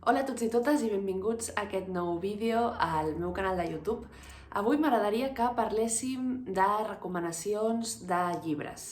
Hola a tots i totes i benvinguts a aquest nou vídeo al meu canal de YouTube. Avui m'agradaria que parléssim de recomanacions de llibres.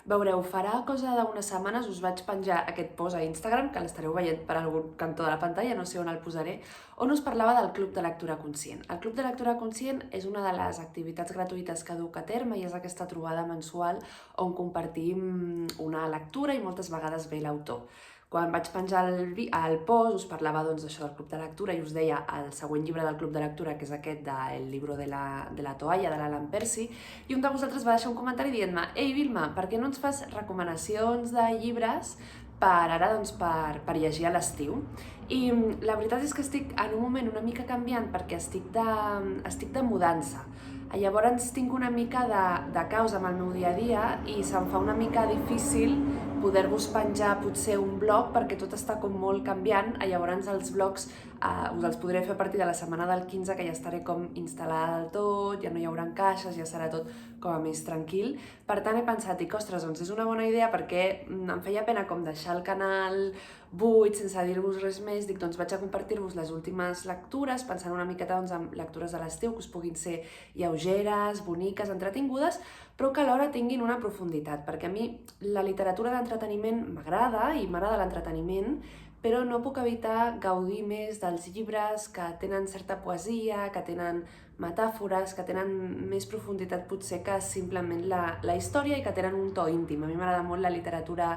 Veureu, farà cosa d'unes setmanes us vaig penjar aquest post a Instagram, que l'estareu veient per algun cantó de la pantalla, no sé on el posaré, on us parlava del Club de Lectura Conscient. El Club de Lectura Conscient és una de les activitats gratuïtes que duc a terme i és aquesta trobada mensual on compartim una lectura i moltes vegades ve l'autor. Quan vaig penjar el post us parlava d'això del club de lectura i us deia el següent llibre del club de lectura, que és aquest del Libro de la toalla, de l'Alan Percy, i un de vosaltres va deixar un comentari dient-me: «Ei, Vilma, per què no ens fas recomanacions de llibres per llegir a l'estiu?» I la veritat és que estic en un moment una mica canviant perquè estic de mudança. Llavors tinc una mica de caos amb el meu dia a dia i se'm fa una mica difícil poder-vos penjar potser un blog perquè tot està com molt canviant. Llavors els blogs us els podré fer a partir de la setmana del 15, que ja estaré com instal·lada del tot, ja no hi haurà caixes, ja serà tot com a més tranquil. Per tant he pensat, ostres, doncs és una bona idea perquè em feia pena com deixar el canal buit sense dir-vos res més. Dic, doncs vaig a compartir-vos les últimes lectures, pensant una miqueta en lectures de l'estiu que us puguin ser lleugeres, boniques, entretingudes, però que alhora tinguin una profunditat, perquè a mi la literatura d'entreteniment m'agrada i m'agrada l'entreteniment, però no puc evitar gaudir més dels llibres que tenen certa poesia, que tenen metàfores, que tenen més profunditat potser que simplement la història i que tenen un to íntim. A mi m'agrada molt la literatura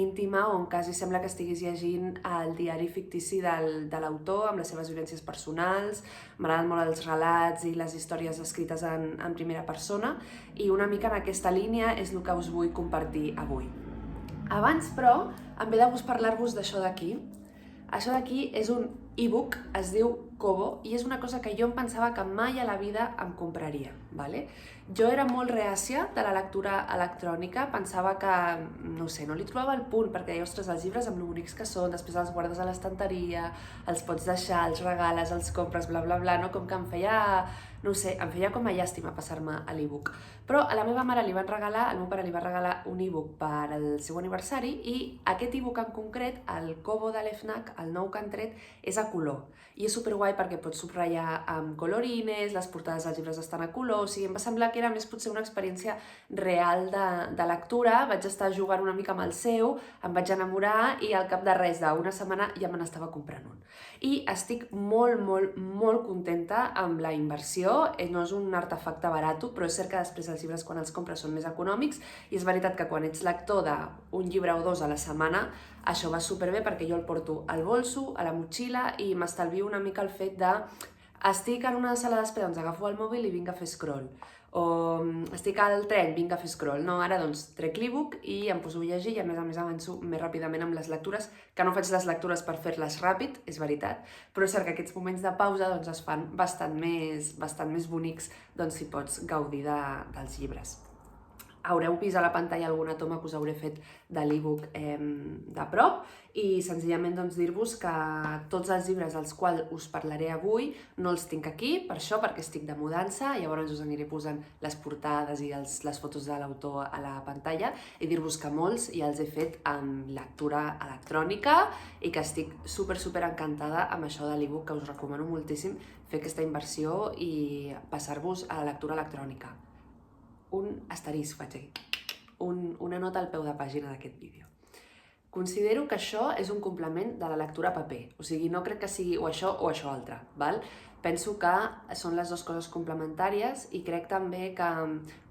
íntima on quasi sembla que estiguis llegint el diari fictici de l'autor amb les seves vivències personals. M'agraden molt els relats i les històries escrites en primera persona i una mica en aquesta línia és el que us vull compartir avui. Abans, però, em ve de gust parlar-vos d'això d'aquí. Això d'aquí és un e-book, es diu Kobo, i és una cosa que jo em pensava que mai a la vida em compraria, ¿vale? Jo era molt reàcia de la lectura electrònica, pensava que, no sé, no li trobava el punt, perquè deia, ostres, els llibres amb lo bonics que són, després els guardes a l'estanteria, els pots deixar, els regales, els compres, bla, bla, bla, no? Com que em feia, no sé, em feia com a llàstima passar-me a l'e-book. Però a la meva mare el meu pare li va regalar un e-book per al seu aniversari i aquest e-book en concret, el Kobo de l'FNAC, el nou que han tret, és a color. I és superguai perquè pots subratllar amb colorines, les portades dels llibres estan a color, o sigui, em va semblar que era més potser una experiència real de lectura. Vaig estar jugant una mica amb el seu, em vaig enamorar i al cap de res d'una setmana ja me n'estava comprant un. I estic molt, molt, molt contenta amb la inversió. No és un artefacte barat, però és cert que després els llibres quan els compres són més econòmics i és veritat que quan ets lector d'un llibre o dos a la setmana això va superbé perquè jo el porto al bolso, a la motxilla i m'estalvio una mica el fet de estic en una sala d'espera, doncs agafo el mòbil i vinc a fer scroll, o estic al tren, vinc a fer scroll. No, ara doncs trec l'e-book i em poso a llegir i a més avanço més ràpidament amb les lectures, que no faig les lectures per fer-les ràpid, és veritat, però és cert que aquests moments de pausa doncs, es fan bastant més bonics doncs, si pots gaudir dels llibres. Haureu vist a la pantalla alguna toma que us hauré fet de l'e-book de prop i senzillament doncs, dir-vos que tots els llibres dels quals us parlaré avui no els tinc aquí, per això, perquè estic de mudança, llavors us aniré posant les portades i les fotos de l'autor a la pantalla i dir-vos que molts ja els he fet amb lectura electrònica i que estic super encantada amb això de l'e-book, que us recomano moltíssim fer aquesta inversió i passar-vos a la lectura electrònica. Un asterisc faig aquí, una nota al peu de pàgina d'aquest vídeo. Considero que això és un complement de la lectura a paper, o sigui, no crec que sigui o això altre, val? Penso que són les dues coses complementàries i crec també que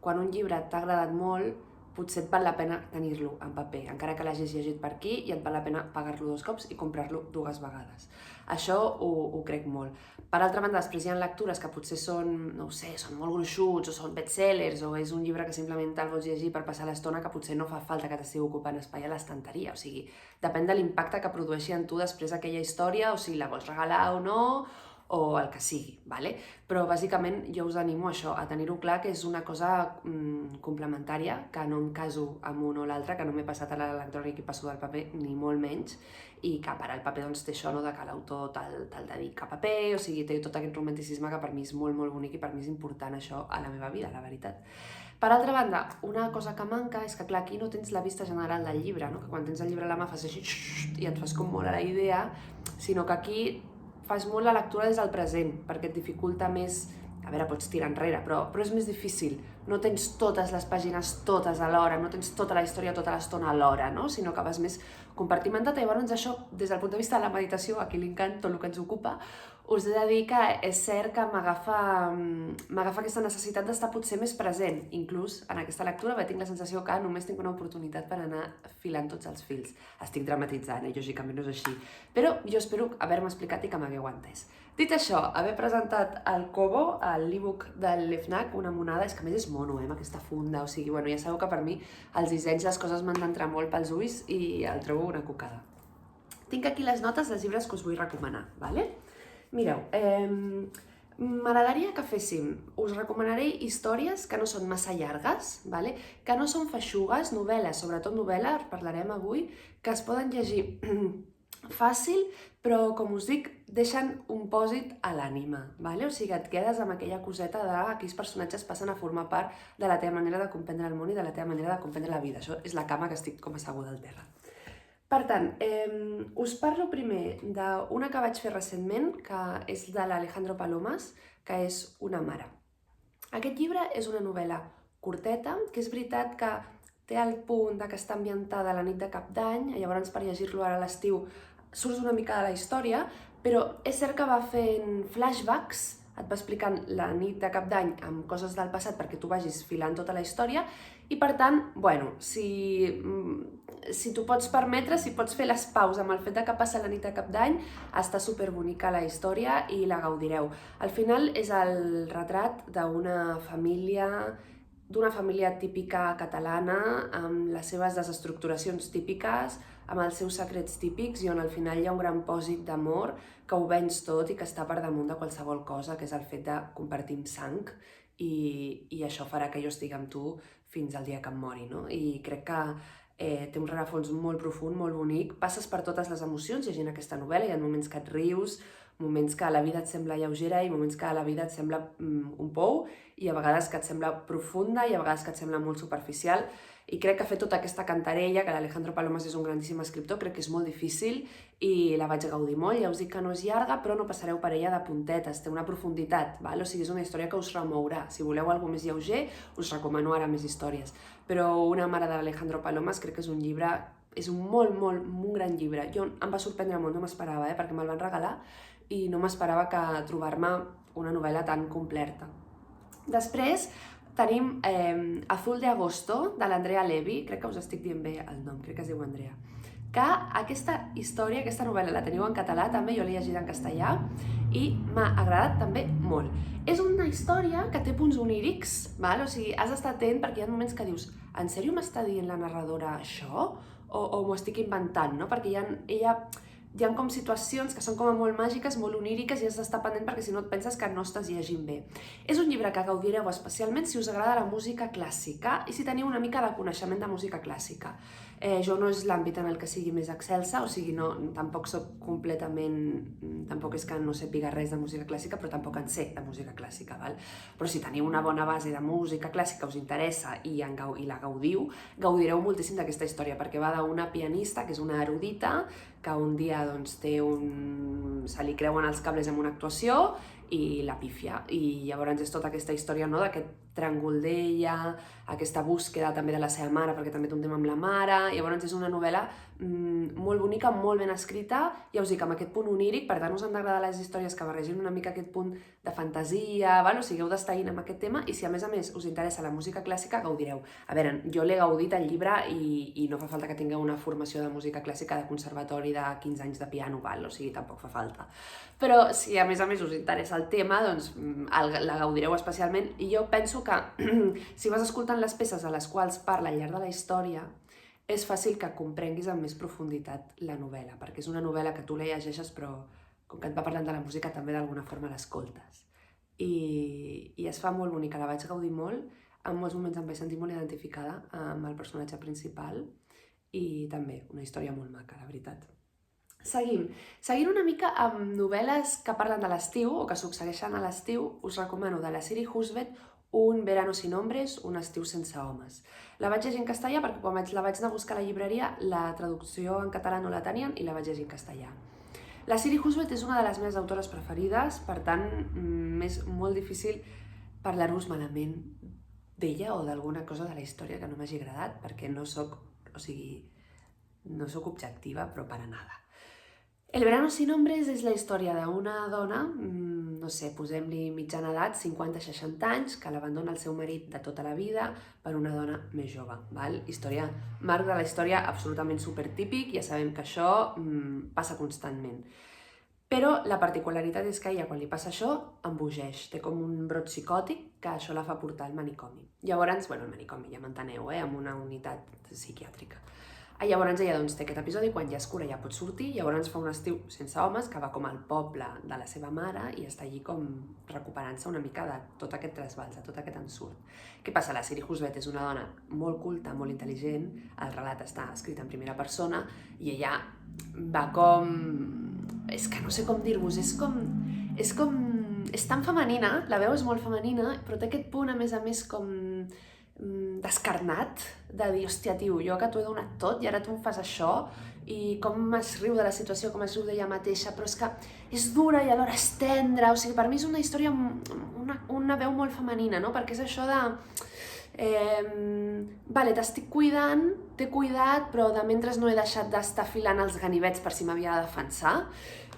quan un llibre t'ha agradat molt, potser et val la pena tenir-lo en paper, encara que l'hagis llegit per aquí i et val la pena pagar-lo 2 cops i comprar-lo 2 vegades. Això ho crec molt. Per altra banda, després hi ha lectures que potser són, no ho sé, són molt gruixuts o són bestsellers o és un llibre que simplement te'l vols llegir per passar l'estona que potser no fa falta que t'estigui ocupant espai a l'estanteria. O sigui, depèn de l'impacte que produeixi en tu després aquella història o si la vols regalar o no, o el que sigui, ¿vale? Però bàsicament jo us animo a això, a tenir-ho clar que és una cosa complementària, que no em caso amb un o l'altre, que no m'he passat a l'electrònic i passo del paper, ni molt menys, i que per al paper doncs, té això no, de que l'autor te'l dedica a paper, o sigui, té tot aquest romanticisme que per mi és molt bonic i per mi és important això a la meva vida, la veritat. Per altra banda, una cosa que manca és que, clar, aquí no tens la vista general del llibre, no? Que quan tens el llibre a la mà fas així i et fas com molt a la idea, sinó que aquí fas molt la lectura des del present, perquè et dificulta més. A veure, pots tirar enrere, però és més difícil. No tens totes les pàgines totes alhora, no tens tota la història tota l'estona alhora, no? Sinó que vas més compartimentat. I llavors això, des del punt de vista de la meditació, aquí l'encant, tot el que ens ocupa, us he de dir que és cert que m'agafa aquesta necessitat d'estar potser més present. Inclús en aquesta lectura tinc la sensació que només tinc una oportunitat per anar filant tots els fils. Estic dramatitzant, lògicament no és així. Però jo espero haver-me explicat i que m'hagueu entès. Dit això, haver presentat el Kobo, l'e-book del l'FNAC, una monada, és que a més és mono, amb aquesta funda, o sigui, bueno, ja sabeu que per mi els dissenys, les coses m'han d'entrar molt pels ulls i el trobo una cocada. Tinc aquí les notes dels llibres que us vull recomanar, ¿vale? Mireu, m'agradaria que féssim, us recomanaré històries que no són massa llargues, ¿vale? Que no són feixugues, novel·les, sobretot novel·les, parlarem avui, que es poden llegir fàcil, però, com us dic, deixen un pòsit a l'ànima, ¿vale? O sigui, et quedes amb aquella coseta de aquells personatges passen a formar part de la teva manera de comprendre el món i de la teva manera de comprendre la vida. Això és la cama que estic com asseguda al terra. Per tant, us parlo primer d'una que vaig fer recentment, que és de l'Alejandro Palomas, que és Una mare. Aquest llibre és una novel·la curteta, que és veritat que té el punt que està ambientada a la nit de Cap d'Any, llavors per llegir-lo ara a l'estiu surts una mica de la història, però és cert que va fent flashbacks, et va explicant la nit de Cap d'Any amb coses del passat perquè tu vagis filant tota la història i, per tant, bueno, si t'ho pots permetre, si pots fer les paus amb el fet que passa la nit de Cap d'Any, està superbonica la història i la gaudireu. Al final és el retrat d'una família típica catalana, amb les seves desestructuracions típiques, amb els seus secrets típics i on al final hi ha un gran pòsit d'amor que ho venç tot i que està per damunt de qualsevol cosa, que és el fet de compartir sang i això farà que jo estigui amb tu fins al dia que em mori, no? I crec que té un rerefons molt profund, molt bonic. Passes per totes les emocions llegint aquesta novel·la, hi ha moments que et rius, moments que la vida et sembla lleugera i moments que la vida et sembla un pou i a vegades que et sembla profunda i a vegades que et sembla molt superficial. I crec que fer tota aquesta cantarella, que l'Alejandro Palomas és un grandíssim escriptor, crec que és molt difícil i la vaig gaudir molt. Ja us dic que no és llarga, però no passareu per ella de puntetes, té una profunditat, val? O sigui, és una història que us remourà. Si voleu alguna més lleuger, us recomano ara més històries. Però Una mare de l'Alejandro Palomas crec que és un llibre, és un molt gran llibre. Jo em va sorprendre molt, no m'esperava, perquè me'l van regalar i no m'esperava que trobar-me una novel·la tan completa. Després tenim Azul de Agosto, de l'Andrea Levy, crec que us estic dient bé el nom, crec que es diu Andrea, que aquesta història, aquesta novel·la la teniu en català també, jo l'he llegit en castellà i m'ha agradat també molt. És una història que té punts onírics, val? O sigui, has d'estar atent perquè hi ha moments que dius en sèrio m'està dient la narradora això? O m'ho estic inventant, no? Perquè hi ha com situacions que són com molt màgiques, molt oníriques i has d'estar pendent perquè si no et penses que no estàs llegint bé. És un llibre que gaudireu especialment si us agrada la música clàssica i si teniu una mica de coneixement de música clàssica. Jo no és l'àmbit en el que sigui més excelsa, o sigui, tampoc soc completament... Tampoc és que no sàpiga res de música clàssica, però tampoc en sé de música clàssica, val? Però si teniu una bona base de música clàssica, us interessa i la gaudiu, gaudireu moltíssim d'aquesta història, perquè va d'una pianista, que és una erudita, que un dia se li creuen els cables en una actuació i la pífia. I llavors és tota aquesta història d'aquest tràngol d'ella, aquesta búsqueda també de la seva mare, perquè també té un tema amb la mare. Llavors és una novel·la molt bonica, molt ben escrita, ja us dic, amb aquest punt oníric, per tant us han d'agradar les històries que barregin una mica aquest punt de fantasia, o sigui, heu d'estar amb aquest tema i si a més us interessa la música clàssica, gaudireu. A veure, jo l'he gaudit al llibre i no fa falta que tingueu una formació de música clàssica de conservatori de 15 anys de piano, o sigui, tampoc fa falta. Però si a més us interessa el tema, doncs la gaudireu especialment i jo penso que si vas escoltant les peces de les quals parla al llarg de la història, és fàcil que comprenguis amb més profunditat la novel·la, perquè és una novel·la que tu la llegeixes però com que et va parlant de la música també d'alguna forma l'escoltes. I es fa molt bonica, la vaig gaudir molt, en molts moments em vaig sentir molt identificada amb el personatge principal i també una història molt maca, la veritat. Seguint una mica amb novel·les que parlen de l'estiu o que succeeixen a l'estiu, us recomano de la Siri Husband Un verano sin hombres, un estiu sense homes. La vaig llegir en castellà perquè quan la vaig anar a buscar a la llibreria la traducció en català no la tenien i la vaig llegir en castellà. La Siri Husband és una de les meves autores preferides, per tant m'és molt difícil parlar-vos malament d'ella o d'alguna cosa de la història que no m'hagi agradat perquè no soc objectiva, però para nada. El verano sin hombres és la història d'una dona, no sé, posem-li mitjana edat, 50-60 anys, que l'abandona el seu marit de tota la vida per una dona més jove. Marc de la història absolutament supertípic, ja sabem que això passa constantment. Però la particularitat és que ella, quan li passa això, embogeix, té com un brot psicòtic que això la fa portar al manicomi. Llavors, el manicomi, ja m'enteneu, amb una unitat psiquiàtrica. Llavors ella té aquest episodi, quan ja és cura ja pot sortir, llavors fa un estiu sense homes, que va com al poble de la seva mare i està allí com recuperant-se una mica de tot aquest trasbals, de tot aquest ensurt. Què passa? La Siri Husband és una dona molt culta, molt intel·ligent, el relat està escrit en primera persona i ella va com... És que no sé com dir-vos, és tan femenina, la veu és molt femenina, però té aquest punt, a més com descarnat, de dir, hòstia, tio, jo que t'ho he donat tot i ara tu em fas això, i com es riu de la situació, com es riu d'ella mateixa, però és que és dura i alhora és tendra, o sigui, per mi és una història amb una veu molt femenina, no? Perquè és això de... Vale, t'estic cuidant, t'he cuidat, però de mentre no he deixat d'estar filant els ganivets per si m'havia de defensar,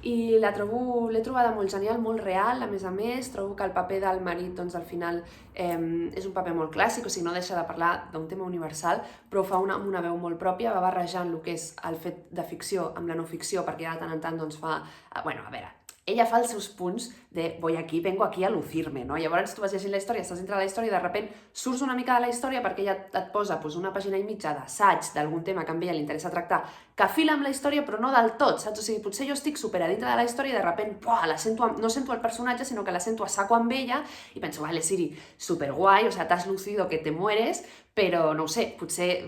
i l'he trobada molt genial, molt real, a més, trobo que el paper del marit, al final, és un paper molt clàssic, o sigui, no deixa de parlar d'un tema universal, però ho fa amb una veu molt pròpia, va barrejant el que és el fet de ficció amb la no ficció, perquè de tant en tant fa... Bueno, a veure, ella fa els seus punts de vengo aquí a lucirme, no? Llavors tu vas llegint la història, estàs dintre de la història i de sobte surts una mica de la història perquè ella et posa una pàgina i mitja d'assaig d'algun tema que a ella li interessa tractar, que fila amb la història però no del tot, saps? O sigui, potser jo estic super a dintre de la història i de sobte no sento el personatge, sinó que la sento a saco amb ella i penso, vale, Siri, superguai, o sea, t'has lucido que te mueres, però no ho sé, potser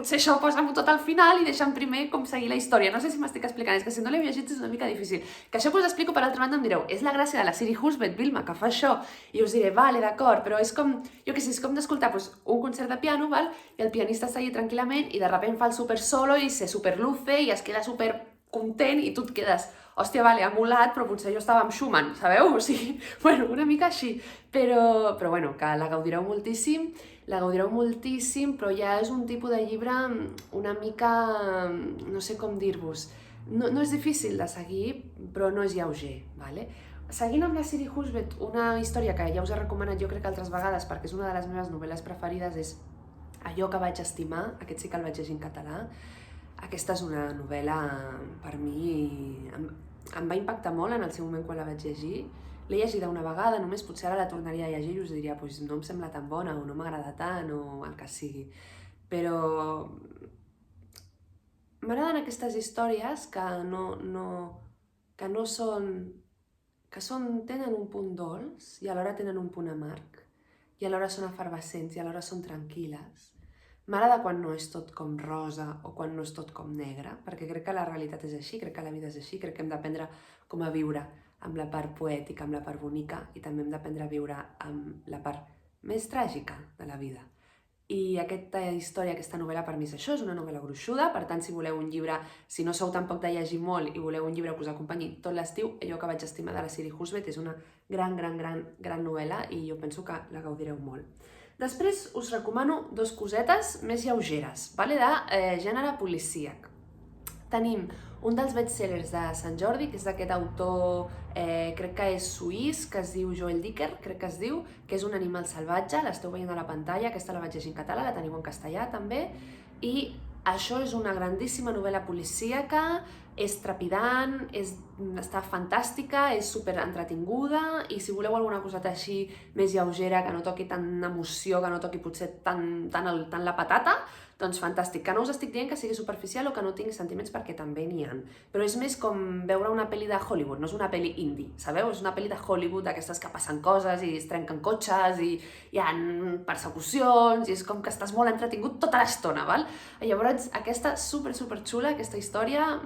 això posa-m'ho tot al final i deixa'm primer com seguir la història. No sé si m'estic explicant, és que si no l'he llegit és una mica difícil. Que això us explico, per altra banda em direu, és la gràcia de la Siri Husband, Vilma, que fa això, i us diré, vale, d'acord, però és com, jo què sé, és com d'escoltar un concert de piano, val? I el pianista està allà tranquil·lament i de sobte fa el super solo i se superluce i es queda super content i tu et quedes, hòstia, vale, emulat, però potser jo estava amb Schumann, sabeu? O sigui, bueno, una mica així. Però bueno, que la gaudireu moltíssim, però ja és un tipus de llibre una mica, no sé com dir-vos, no és difícil de seguir, però no és lleuger, vale? Seguint amb la Siri Husband, una història que ja us he recomanat jo crec altres vegades perquè és una de les meves novel·les preferides, és Allò que vaig estimar, aquest sí que el vaig llegir en català. Aquesta és una novel·la, per mi, em va impactar molt en el seu moment quan la vaig llegir. L'he llegida una vegada, només potser ara la tornaria a llegir i us diria pues no em sembla tan bona o no m'agrada tant o el que sigui. Però m'agraden aquestes històries que tenen un punt dolç i alhora tenen un punt amarg i alhora són efervescents i alhora són tranquil·les. M'agrada quan no és tot com rosa o quan no és tot com negre, perquè crec que la realitat és així, crec que la vida és així, crec que hem d'aprendre com a viure amb la part poètica, amb la part bonica, i també hem d'aprendre a viure amb la part més tràgica de la vida. I aquesta història, aquesta novel·la per mi és això, és una novel·la gruixuda, per tant, si voleu un llibre, si no sou tampoc de llegir molt i voleu un llibre que us acompanyi tot l'estiu, Allò que vaig estimar de la Siri Husband és una gran novel·la i jo penso que la gaudireu molt. Després us recomano dues cosetes més lleugeres, de gènere policíac. Tenim un dels bestsellers de Sant Jordi, que és d'aquest autor, crec que és suís, que es diu Joel Dicker, crec que es diu, que és Un animal salvatge, l'esteu veient a la pantalla, aquesta la vaig llegir en català, la teniu en castellà també, i això és una grandíssima novel·la policíaca, és trepidant, està fantàstica, és super entretinguda, i si voleu alguna coseta així més lleugera, que no toqui tant emoció, que no toqui potser tant la patata, doncs fantàstic. Que no us estic dient que sigui superficial o que no tingui sentiments, perquè també n'hi ha. Però és més com veure una pel·li de Hollywood, no és una pel·li indie, sabeu? És una pel·li de Hollywood, d'aquestes que passen coses i es trenquen cotxes i hi ha persecucions i és com que estàs molt entretingut tota l'estona, val? Llavors, aquesta super xula, aquesta història,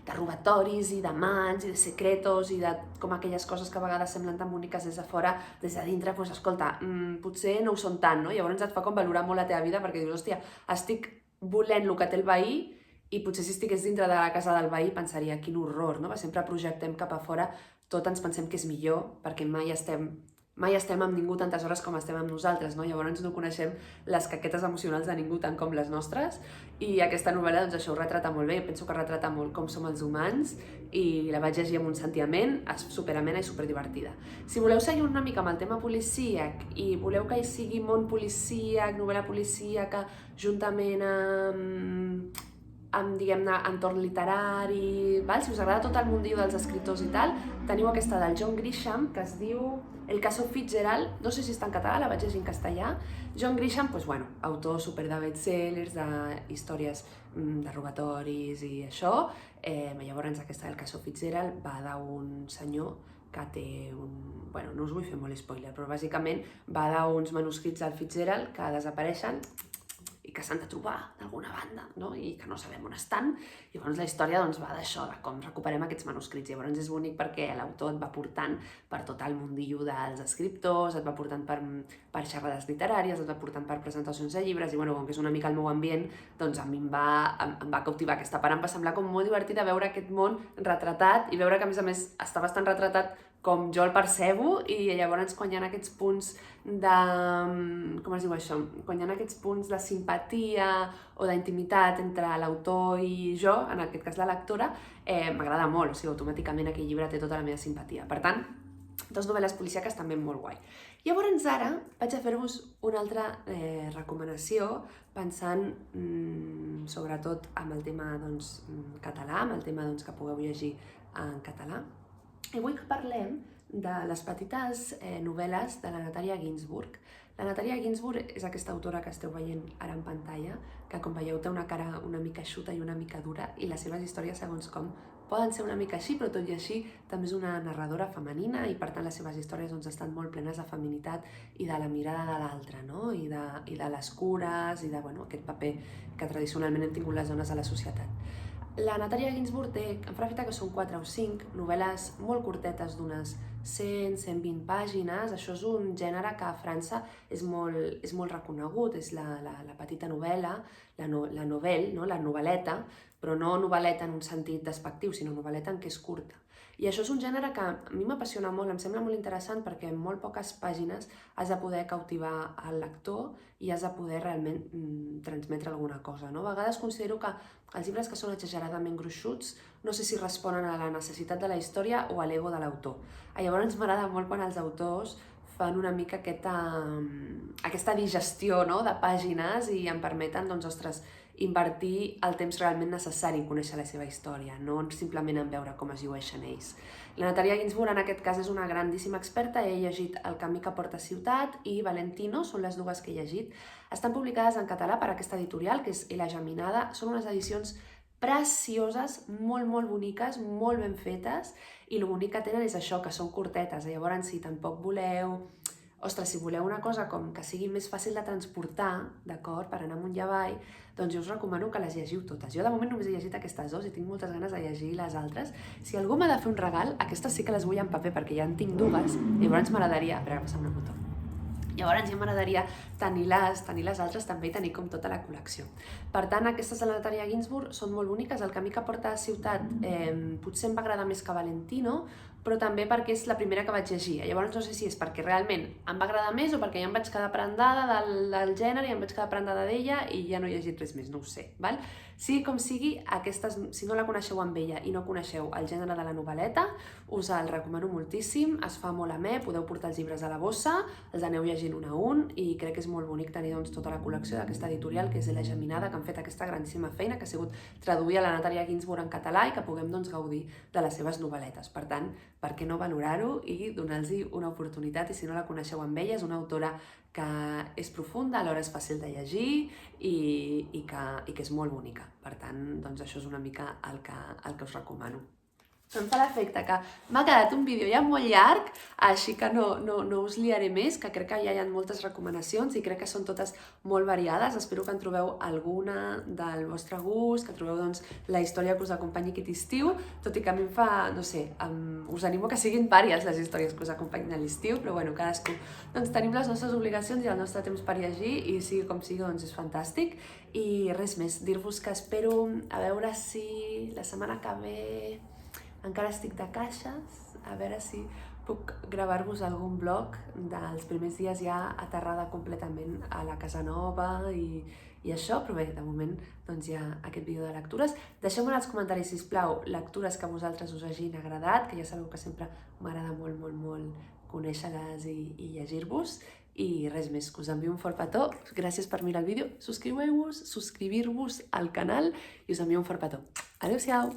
de robatoris i de mans i de secretos i de com aquelles coses que a vegades semblen tan boniques des de fora, des de dintre, doncs escolta, potser no ho són tant, no? Llavors et fa com valorar molt la teva vida perquè dius, hòstia, estic volent el que té el veí i potser si estigués dintre de la casa del veí pensaria, quin horror, no? Sempre projectem cap a fora, tot ens pensem que és millor perquè mai estem amb ningú tantes hores com estem amb nosaltres, no? Llavors no coneixem les caquetes emocionals de ningú tant com les nostres i aquesta novel·la doncs, això ho retrata molt bé, penso que retrata molt com som els humans i la vaig llegir amb un sentiment superamena i superdivertida. Si voleu seguir una mica amb el tema policíac i voleu que hi sigui món policíac, novel·la policíaca, juntament amb diguem-ne, entorn literari, val? Si us agrada tot el mundillo dels escriptors i tal, teniu aquesta del John Grisham, que es diu El caso Fitzgerald, no sé si està en català, la vaig llegir en castellà. John Grisham, doncs, bueno, autor super de bestsellers, d'històries de robatoris i això. Llavors aquesta del caso Fitzgerald va d'un senyor que té un... Bueno, no us vull fer molt spoiler, però bàsicament va d'uns manuscrits del Fitzgerald que desapareixen i que s'han de trobar d'alguna banda, no? I que no sabem on estan. I llavors la història doncs, va d'això, de com recuperem aquests manuscrits. Llavors és bonic perquè l'autor et va portant per tot el mundillo dels escriptors, et va portant per xerrades literàries, et va portant per presentacions de llibres, i bueno, com que és una mica el meu ambient, doncs a mi em va cautivar aquesta part. Em va semblar com molt divertida veure aquest món retratat i veure que a més està bastant retratat com jo el percebo, i llavors quan hi ha aquests punts de... com es diu això? Quan hi ha aquests punts de simpatia o d'intimitat entre l'autor i jo, en aquest cas la lectora, m'agrada molt, o sigui, automàticament aquell llibre té tota la meva simpatia. Per tant, dues novel·les policíaques també molt guai. Llavors ara vaig a fer-vos una altra recomanació pensant sobretot amb el tema català, amb el tema que pugueu llegir en català. I vull que parlem de les petites novel·les de la Natàlia Ginsburg. La Natàlia Ginsburg és aquesta autora que esteu veient ara en pantalla, que com veieu té una cara una mica eixuta i una mica dura, i les seves històries, segons com, poden ser una mica així, però tot i així també és una narradora femenina i per tant les seves històries estan molt plenes de feminitat i de la mirada de l'altre, no? I de les cures i de aquest paper que tradicionalment hem tingut les dones a la societat. La Natàlia Ginsburg té, em farà feta que són 4 o 5 novel·les molt curtetes d'unes 100-120 pàgines. Això és un gènere que a França és molt reconegut, és la petita novel·la, la novel·la, no? La novel·leta, però no novel·leta en un sentit despectiu, sinó novel·leta en què és curta. I això és un gènere que a mi m'apassiona molt, em sembla molt interessant perquè en molt poques pàgines has de poder cautivar el lector i has de poder realment transmetre alguna cosa, no? A vegades considero que els llibres que són exageradament gruixuts no sé si responen a la necessitat de la història o a l'ego de l'autor. Llavors m'agrada molt quan els autors fan una mica aquesta digestió, no? De pàgines i em permeten, ostres, invertir el temps realment necessari en conèixer la seva història, no simplement en veure com es llueixen ells. La Natàlia Ginsburg en aquest cas és una grandíssima experta, he llegit El camí que porta a ciutat i Valentino, són les dues que he llegit. Estan publicades en català per aquesta editorial, que és La Geminada, són unes edicions precioses, molt, molt boniques, molt ben fetes, i el bonic que tenen és això, que són curtetes. Llavors, si tampoc voleu... Ostres, si voleu una cosa com que sigui més fàcil de transportar, d'acord, per anar amunt i avall, doncs jo us recomano que les llegiu totes. Jo de moment només he llegit aquestes dues i tinc moltes ganes de llegir les altres. Si algú m'ha de fer un regal, aquestes sí que les vull en paper perquè ja en tinc dues, i llavors m'agradaria... Espera, passar una foto. Llavors ja m'agradaria tenir les altres també i tenir com tota la col·lecció. Per tant, aquestes de la Natàlia Ginsburg són molt boniques. El camí que porta a ciutat potser em va agradar més que Valentino, però també perquè és la primera que vaig llegir. Llavors no sé si és perquè realment em va agradar més o perquè ja em vaig quedar prendada del gènere i em vaig quedar prendada d'ella i ja no he llegit res més, no ho sé. Val? Sigui com sigui, aquestes, si no la coneixeu amb ella i no coneixeu el gènere de la novel·leta, us el recomano moltíssim, es fa molt amè, podeu portar els llibres a la bossa, els aneu llegint un a un i crec que és molt bonic tenir tota la col·lecció d'aquesta editorial que és La Geminada, que han fet aquesta grandíssima feina, que ha sigut traduir a la Natàlia Ginsburg en català i que puguem gaudir de les seves novel·letes. Per tant, per què no valorar-ho i donar-los una oportunitat? I si no la coneixeu amb ella, és una autora que és profunda, alhora és fàcil de llegir i que és molt bonica. Per tant, això és una mica el que us recomano. Em fa l'efecte que m'ha quedat un vídeo ja molt llarg, així que no us liaré més, que crec que ja hi ha moltes recomanacions i crec que són totes molt variades. Espero que en trobeu alguna del vostre gust, que trobeu doncs, la història que us acompanyi aquest estiu, tot i que a mi em fa, no sé, us animo que siguin vàries les històries que us acompanyin a l'estiu, però bueno, cadascú doncs, tenim les nostres obligacions i el nostre temps per llegir i sigui com sigui, doncs és fantàstic. I res més, dir-vos que espero a veure si la setmana que ve encara estic de caixes, a veure si puc gravar-vos algun vlog dels primers dies ja aterrada completament a la casa nova i això, però bé, de moment doncs hi ha aquest vídeo de lectures. Deixeu-me en els comentaris, sisplau, lectures que a vosaltres us hagin agradat, que ja sabeu que sempre m'agrada molt conèixer-les i llegir-vos. I res més, que us envio un fort petó, gràcies per mirar el vídeo, subscrivir-vos al canal i us envio un fort petó. Adéu-siau!